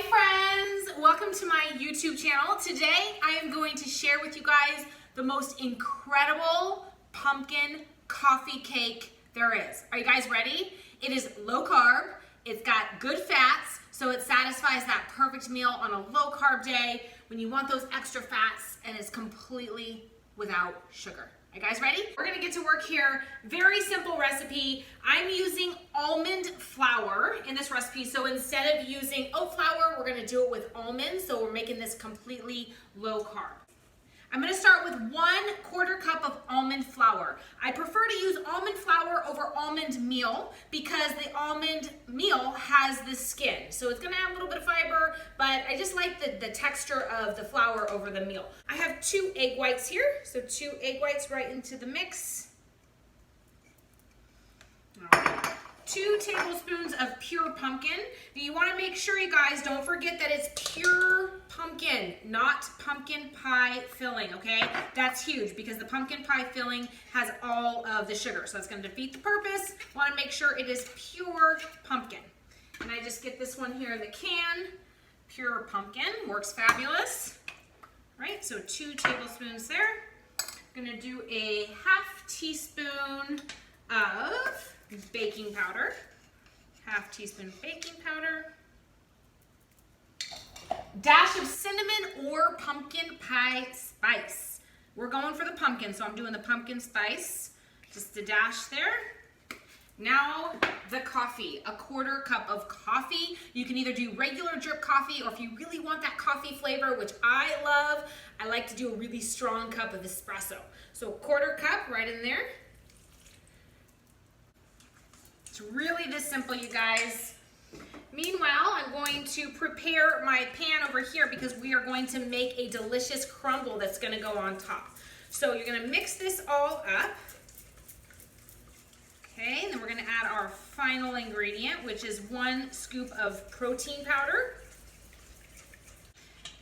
Hi friends, welcome to my YouTube channel. Today I am going to share with you guys the most incredible pumpkin coffee cake there is. Are you guys ready? It is low carb, it's got good fats, so it satisfies that perfect meal on a low carb day when you want those extra fats, and it's completely without sugar. Are you guys ready? We're gonna get to work here. Very simple recipe. I'm using almond flour in this recipe. So instead of using oat flour, we're gonna do it with almonds. So we're making this completely low carb. I'm gonna start with 1/4 cup of almond flour. I prefer to use almond flour over almond meal because the almond meal has the skin. So it's gonna have a little bit of fiber, but I just like the texture of the flour over the meal. I have 2 egg whites here. So 2 egg whites right into the mix. All right. 2 tablespoons of pure pumpkin. Now you wanna make sure, you guys, don't forget that it's pure pumpkin, not pumpkin pie filling, okay? That's huge because the pumpkin pie filling has all of the sugar, so that's gonna defeat the purpose. Wanna make sure it is pure pumpkin. And I just get this one here in the can. Pure pumpkin, works fabulous. All right, so 2 tablespoons there. I'm gonna do a 1/2 teaspoon of baking powder, 1/2 teaspoon baking powder, dash of cinnamon or pumpkin pie spice. We're going for the pumpkin, so I'm doing the pumpkin spice, just a dash there. Now the coffee, 1/4 cup of coffee. You can either do regular drip coffee, or if you really want that coffee flavor, which I love, I like to do a really strong cup of espresso. So 1/4 cup right in there. It's really this simple, you guys. Meanwhile, I'm going to prepare my pan over here because we are going to make a delicious crumble that's gonna go on top. So you're gonna mix this all up. Okay, and then we're gonna add our final ingredient, which is 1 scoop of protein powder.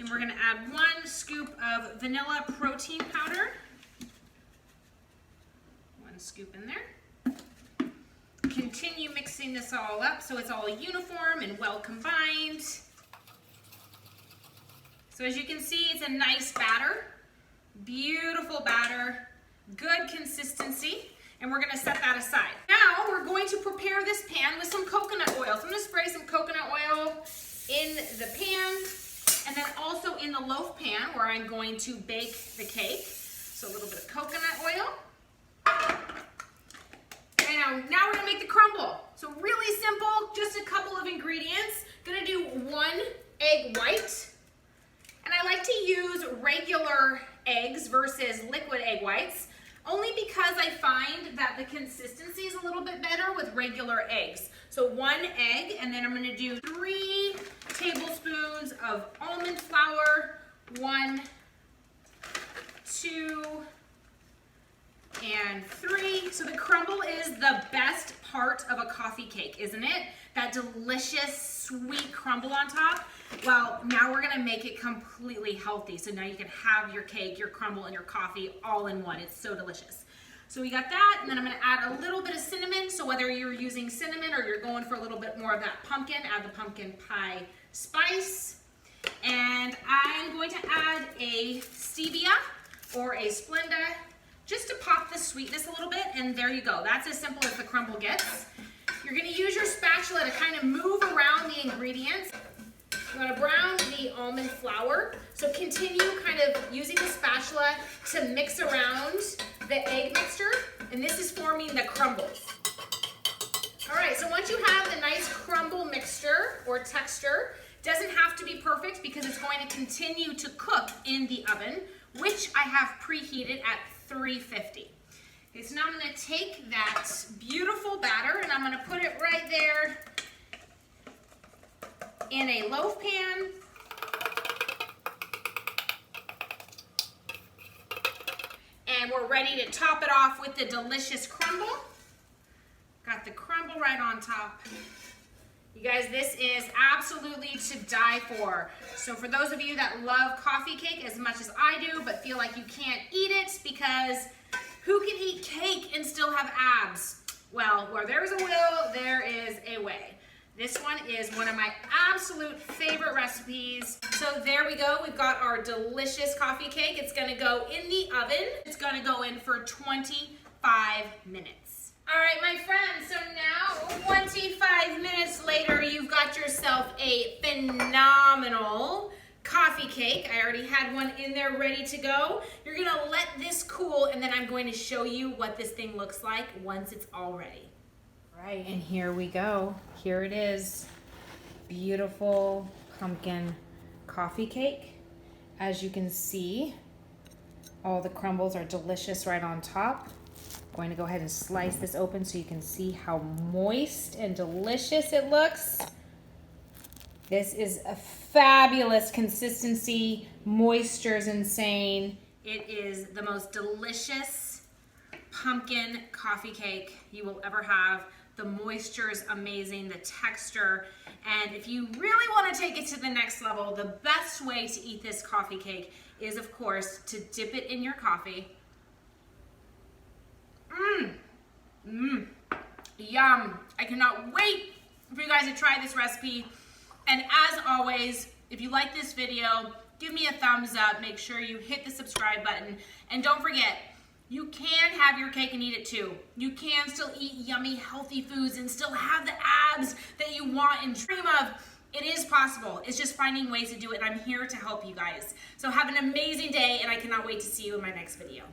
And we're gonna add 1 scoop of vanilla protein powder. 1 scoop in there. Continue mixing this all up so it's all uniform and well combined. So as you can see, it's a nice batter, beautiful batter, good consistency, and we're gonna set that aside. Now we're going to prepare this pan with some coconut oil. So I'm gonna spray some coconut oil in the pan and then also in the loaf pan where I'm going to bake the cake. So a little bit of coconut oil. Now we're gonna make the crumble. So really simple, just a couple of ingredients. Gonna do 1 egg white. And I like to use regular eggs versus liquid egg whites, only because I find that the consistency is a little bit better with regular eggs. So 1 egg, and then I'm gonna do 3 tablespoons of almond flour, 1, 2, and 3. So the crumble is the best part of a coffee cake, isn't it? That delicious sweet crumble on top. Well, now we're gonna make it completely healthy. So now you can have your cake, your crumble, and your coffee all in one. It's so delicious. So we got that, and then I'm gonna add a little bit of cinnamon. So whether you're using cinnamon or you're going for a little bit more of that pumpkin, add the pumpkin pie spice. And I'm going to add a stevia or a Splenda, just to pop the sweetness a little bit, and there you go. That's as simple as the crumble gets. You're gonna use your spatula to kind of move around the ingredients. You wanna brown the almond flour, so continue kind of using the spatula to mix around the egg mixture, and this is forming the crumbles. All right, so once you have the nice crumble mixture or texture, doesn't have to be perfect because it's going to continue to cook in the oven, which I have preheated at 350. Okay, so now I'm gonna take that beautiful batter and I'm gonna put it right there in a loaf pan. And we're ready to top it off with the delicious crumble. Got the crumble right on top. You guys, this is absolutely to die for. So for those of you that love coffee cake as much as I do, but feel like you can't eat it because who can eat cake and still have abs? Well, where there's a will, there is a way. This one is one of my absolute favorite favorite recipes. So there we go. We've got our delicious coffee cake. It's gonna go in the oven. It's gonna go in for 25 minutes. All right, my friends, so now 25 minutes later, you've got yourself a phenomenal coffee cake. I already had one in there ready to go. You're gonna let this cool, and then I'm going to show you what this thing looks like once it's all ready. All right, and here we go. Here it is. Beautiful pumpkin coffee cake. As you can see, all the crumbles are delicious right on top. I'm going to go ahead and slice this open so you can see how moist and delicious it looks. This is a fabulous consistency. Moisture is insane. It is the most delicious pumpkin coffee cake you will ever have. The moisture is amazing, the texture. And if you really want to take it to the next level, the best way to eat this coffee cake is, of course, to dip it in your coffee. Yum. I cannot wait for you guys to try this recipe. And as always, if you like this video, give me a thumbs up. Make sure you hit the subscribe button. And don't forget, you can have your cake and eat it too. You can still eat yummy, healthy foods and still have the abs that you want and dream of. It is possible. It's just finding ways to do it. And I'm here to help you guys. So have an amazing day, and I cannot wait to see you in my next video.